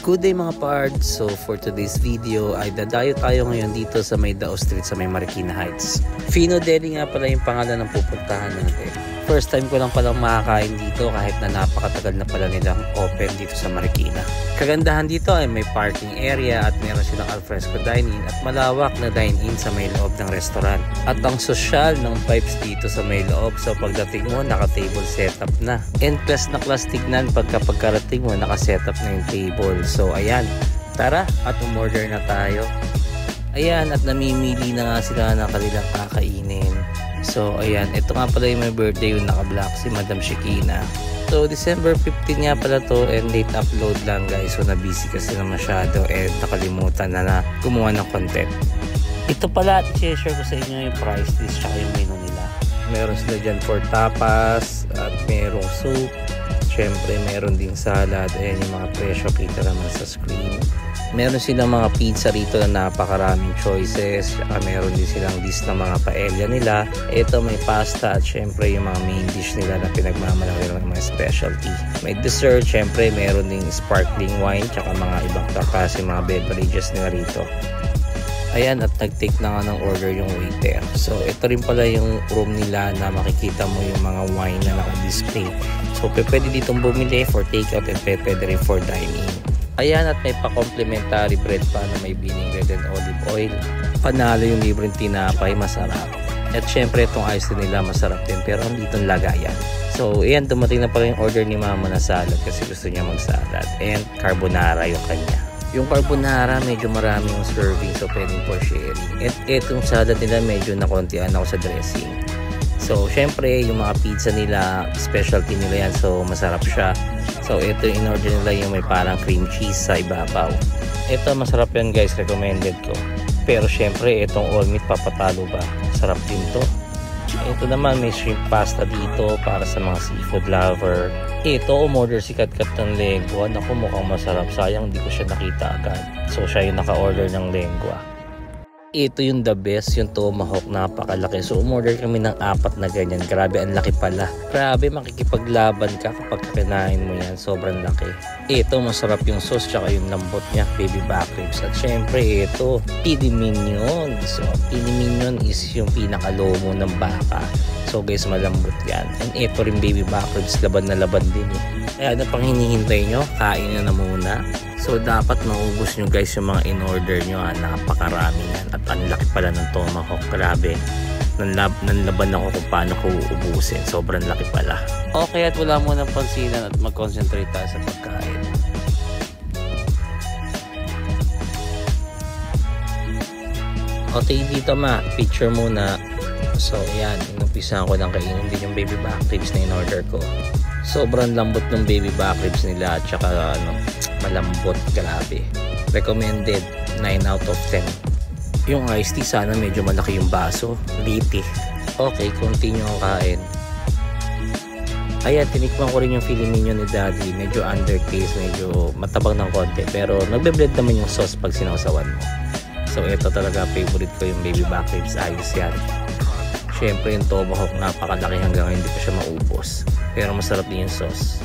Good day mga pards! So for today's video ay dadayo tayo ngayon dito sa may Dao Street sa may Marikina Heights. Fino Deli nga pala yung pangalan ng pupuntahan natin. First time ko lang palang makakain dito kahit na napakatagal na pala nilang open dito sa Marikina. Kagandahan dito ay may parking area at meron silang alfresco dining at malawak na dine-in sa may loob ng restaurant. At ang sosyal ng vibes dito sa may loob, so pagdating mo naka-table setup na. And class na class tignan pagkarating mo naka-setup na yung table. So ayan, tara at umorder na tayo. Ayan, at namimili na nga sila ng kanilang kakainin. So ayan, ito nga pala yung may birthday yung naka-black, si Madam Shikina. So December 15 nga pala to and late upload lang guys. So na-busy kasi na masyado and nakalimutan na gumawa ng content. Ito pala, i-share ko sa inyo yung price list tsaka yung menu nila. Meron sila dyan for tapas at merong soup. Siyempre meron ding salad. Ayan yung mga presyo, kita naman sa screen. Meron silang mga pizza rito na napakaraming choices. Meron din silang list ng mga paella nila. Ito may pasta at syempre yung mga main dish nila na pinagmamalaki ng mga specialty. May dessert, syempre meron ding sparkling wine tsaka mga ibang klase mga beverages nila rito. Ayan, at nag-take na nga ng order yung waiter. So ito rin pala yung room nila na makikita mo yung mga wine na naka-display. So pwede ditong bumili for takeout and pwede rin for dining. Ayan, at may pa-complimentary bread pa na may vinaigrette and olive oil. Panalo yung libreng tinapay, masarap. At syempre itong ice nila masarap din pero andito ang lagayan. So ayan, dumating na pala yung order ni mama na salad kasi gusto niya mag-salad. And carbonara yung kanya. Yung carbonara medyo marami yung serving so pwedeng for sharing. At itong salad nila medyo nakontian ako sa dressing. So syempre yung mga pizza nila, specialty nila yan, so masarap siya. So ito yung in-order nila yung may parang cream cheese sa ibabaw. Ito masarap yan guys, recommended ko. Pero syempre itong all meat papatalo ba, sarap din to. Ito naman may shrimp pasta dito para sa mga seafood lover. Ito umorder si Katkat ng lengua. Naku, mukhang masarap, sayang hindi ko siya nakita agad. So siya yung naka-order ng lengua. Ito yung the best, yung tomahawk, napakalaki. So umorder kami ng 4 na ganyan. Grabe, ang laki pala. Grabe, makikipaglaban ka kapag kinain mo yan. Sobrang laki. Ito, masarap yung sauce tsaka yung lambot niya, baby back ribs. At syempre ito, pili mignon. So pili mignon is yung pinakalomo ng baka. So guys, malambot yan. And ito rin baby back ribs, laban na laban din eh. Kaya ano pang hinihintay nyo? Kain na muna. So dapat maubos nyo guys yung mga in-order nyo. Napakarami yan. At ang laki pala ng tomahawk. Grabe. Nanlaban ako kung paano ko uubusin. Sobrang laki pala. Okay, at wala mo ng pansinan at mag-concentrate tayo sa pagkain. Okay, dito picture muna. So ayan, inumpisahan ko ng kainin din yung baby back ribs na in-order ko. Sobrang lambot ng baby back ribs nila at saka malambot, grabe. Recommended 9 out of 10. Yung iced tea sana medyo malaki yung baso, liti. Okay, continue ang kain. Ayan, tinikman ko rin yung filet mignon ni Daddy. Medyo undertaste, medyo matabang ng konti. Pero nagbe-blend naman yung sauce pag sinawsawan mo. So ito talaga favorite ko yung baby back ribs. Ayos yan. Syempre yung tomahawk napakalaki hanggang hindi pa siya maubos. Pero masarap din yung sauce.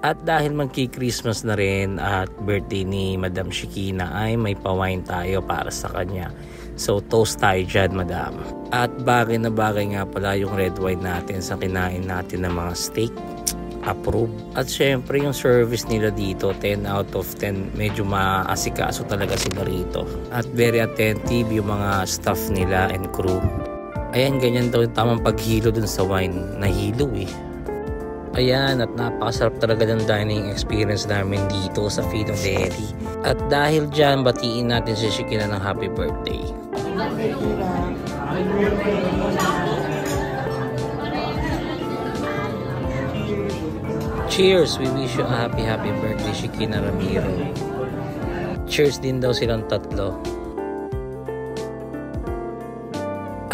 At dahil magki-Christmas na rin at birthday ni Madam Shikina ay may pa-wine tayo para sa kanya. So toast tayo dyan, Madam. At bagay na bagay nga pala yung red wine natin sa kinain natin ng mga steak. Approve. At syempre yung service nila dito 10 out of 10. Medyo maasikaso talaga sila rito. At very attentive yung mga staff nila and crew. Ayan, ganyan daw yung tamang paghilo dun sa wine. Nahilo eh. Ayan, at napakasarap talaga ng dining experience namin dito sa Fino Deli. At dahil dyan, batiin natin si Shikina ng happy birthday. Cheers! We wish you a happy birthday, Shikina Ramiro. Cheers din daw silang tatlo.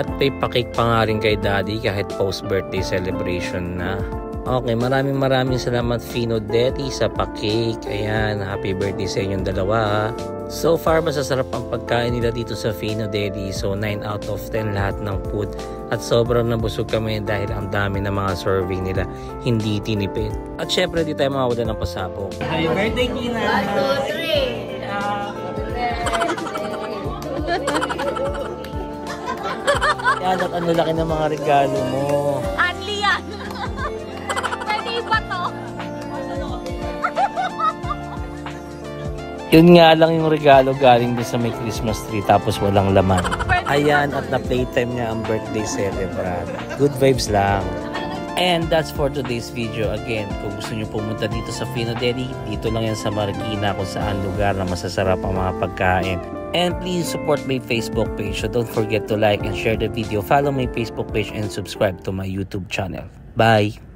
At may pakik pa nga rin kay Daddy kahit post-birthday celebration na. Okay, maraming salamat Fino Deli sa pakik. Ayan, happy birthday sa inyong dalawa. So far, masasarap ang pagkain nila dito sa Fino Deli. So 9 out of 10 lahat ng food. At sobrang nabusog kami dahil ang dami ng mga serving nila. Hindi tinipid. At syempre, di tayo mawawala ng pasabog. Happy birthday, Kina! 1, 2, 3! Yan, at ano laki ng mga regalo mo. Anli yan! Pwede ba to? Yun nga lang yung regalo galing din sa may Christmas tree tapos walang laman. Ayan, at na playtime niya ang birthday celebrant. Good vibes lang. And that's for today's video. Again, kung gusto nyo pumunta dito sa Fino Deli, dito lang yan sa Marikina kung saan lugar na masasarap ang mga pagkain. And please support my Facebook page. So don't forget to like and share the video. Follow my Facebook page and subscribe to my YouTube channel. Bye!